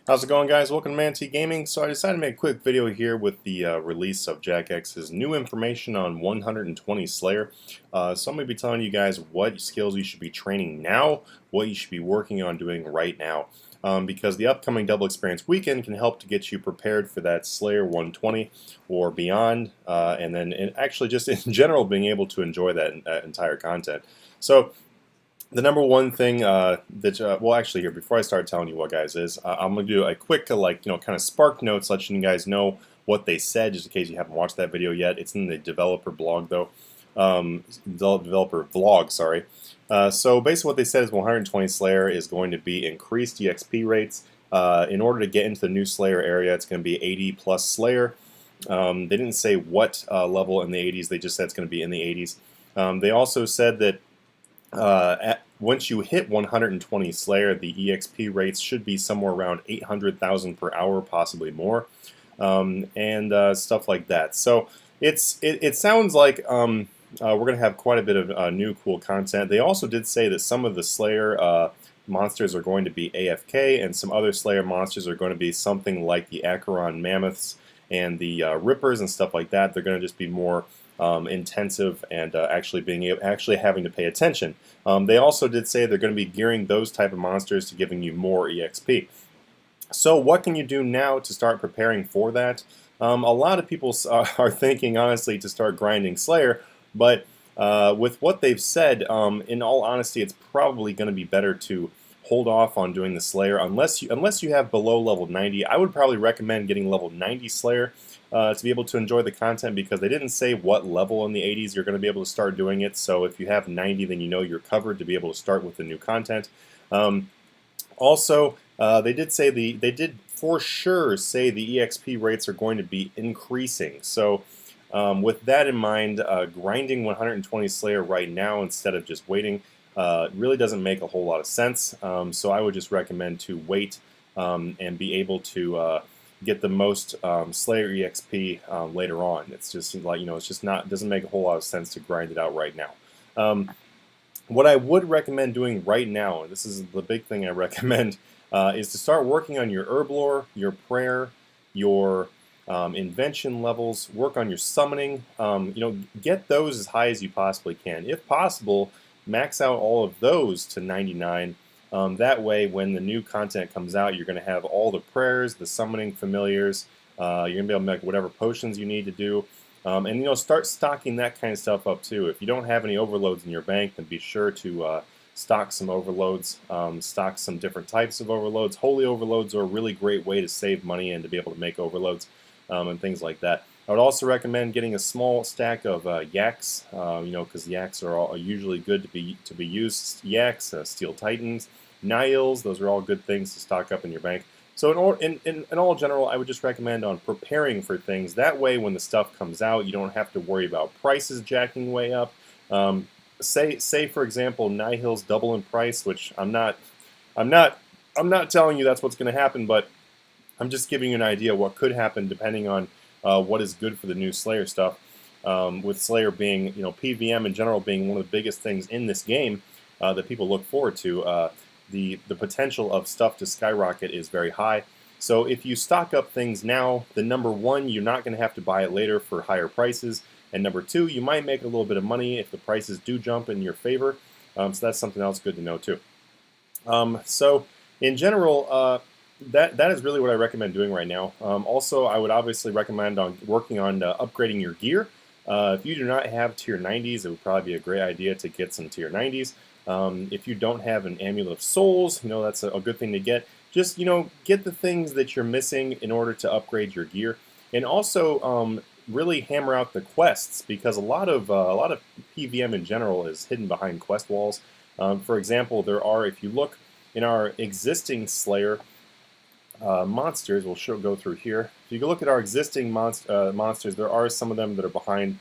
How's it going, guys? Welcome to Manatee Gaming. So I decided to make a quick video here with the release of Jack X's new information on 120 Slayer. So I'm going to be telling you guys what skills you should be training now, what you should be working on doing right now. Because the upcoming Double Experience Weekend can help to get you prepared for that Slayer 120 or beyond, and then actually just in general being able to enjoy that entire content. So the number one thing well, actually, here before I start telling you what guys is, I'm gonna do a quick kind of spark notes, letting you guys know what they said, just in case you haven't watched that video yet. It's in the developer blog though, developer vlog, sorry. So basically, what they said is 120 Slayer is going to be increased EXP rates. In order to get into the new Slayer area, it's going to be 80 plus Slayer. They didn't say what level in the 80s. They just said it's going to be in the 80s. They also said that once you hit 120 Slayer, the EXP rates should be somewhere around 800,000 per hour, possibly more, and stuff like that. So it sounds like we're going to have quite a bit of new cool content. They also did say that some of the Slayer monsters are going to be AFK, and some other Slayer monsters are going to be something like the Acheron Mammoths and the Rippers and stuff like that. They're going to just be more intensive and actually having to pay attention. They also did say they're going to be gearing those type of monsters to giving you more EXP. So what can you do now to start preparing for that? A lot of people are thinking, honestly, to start grinding Slayer, but with what they've said, in all honesty, it's probably going to be better to hold off on doing the Slayer unless you have below level 90. I would probably recommend getting level 90 Slayer to be able to enjoy the content, because they didn't say what level in the 80s you're going to be able to start doing it. So if you have 90, then you know you're covered to be able to start with the new content. Also, they did for sure say the EXP rates are going to be increasing. So with that in mind, grinding 120 Slayer right now instead of just waiting really doesn't make a whole lot of sense. So I would just recommend to wait and be able to get the most Slayer EXP later on. It's just like, it's just not, doesn't make a whole lot of sense to grind it out right now. What I would recommend doing right now, and this is the big thing I recommend, is to start working on your herb lore, your prayer, your invention levels, work on your summoning. Get those as high as you possibly can. If possible, max out all of those to 99. That way, when the new content comes out, you're going to have all the prayers, the summoning familiars. You're going to be able to make whatever potions you need to do. And start stocking that kind of stuff up too. If you don't have any overloads in your bank, then be sure to stock some overloads, stock some different types of overloads. Holy overloads are a really great way to save money and to be able to make overloads and things like that. I would also recommend getting a small stack of yaks, because yaks are usually good to be used. Yaks, steel titans, nihils, those are all good things to stock up in your bank. So in all general, I would just recommend on preparing for things. That way, when the stuff comes out, you don't have to worry about prices jacking way up. Say for example, nihils double in price, which I'm not telling you that's what's going to happen, but I'm just giving you an idea what could happen depending on what is good for the new Slayer stuff. With Slayer being, PVM in general being one of the biggest things in this game that people look forward to. The potential of stuff to skyrocket is very high. So if you stock up things now, then number one, you're not going to have to buy it later for higher prices. And number two, you might make a little bit of money if the prices do jump in your favor. So that's something else good to know too. So in general, that is really what I recommend doing right now. Also, I would obviously recommend working on upgrading your gear. If you do not have tier 90s, it would probably be a great idea to get some tier 90s. If you don't have an Amulet of Souls, that's a good thing to get. Just, get the things that you're missing in order to upgrade your gear. And also, really hammer out the quests, because a lot of PVM in general is hidden behind quest walls. For example, if you look in our existing Slayer monsters, we'll go through here. If you look at our existing monsters, there are some of them that are behind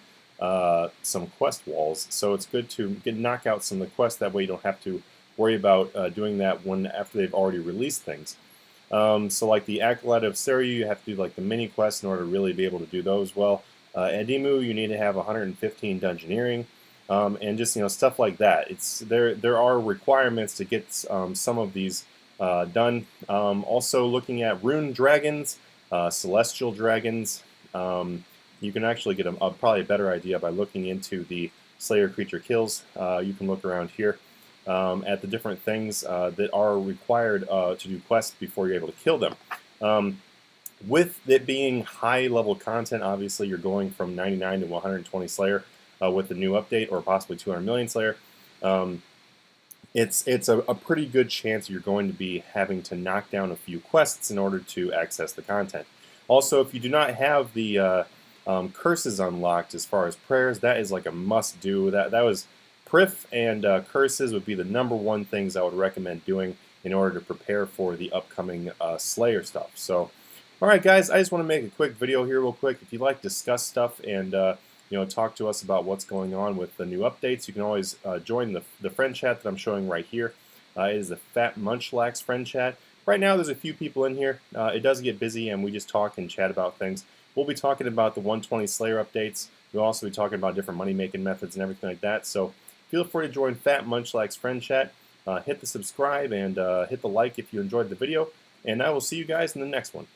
some quest walls, so it's good to knock out some of the quests. That way you don't have to worry about doing that after they've already released things. So like the Acolyte of Seru, you have to do like the mini quests in order to really be able to do those well. Edimu, you need to have 115 dungeoneering, and just stuff like that. There are requirements to get some of these done. Also looking at rune dragons, celestial dragons. You can actually get probably a better idea by looking into the Slayer creature kills. You can look around here at the different things that are required to do quests before you're able to kill them. With it being high level content, obviously you're going from 99 to 120 Slayer with the new update, or possibly 200 million Slayer. It's a pretty good chance you're going to be having to knock down a few quests in order to access the content. Also, if you do not have the curses unlocked as far as prayers, that is like a must-do. That was Prif and curses would be the #1 things I would recommend doing in order to prepare for the upcoming Slayer stuff. So, all right, guys, I just want to make a quick video here real quick. If you'd like to discuss stuff and talk to us about what's going on with the new updates, you can always join the friend chat that I'm showing right here. It is the Fat Munchlax friend chat. Right now, there's a few people in here. It does get busy, and we just talk and chat about things. We'll be talking about the 120 Slayer updates. We'll also be talking about different money-making methods and everything like that. So feel free to join Fat Munchlax friend chat. Hit the subscribe and hit the like if you enjoyed the video. And I will see you guys in the next one.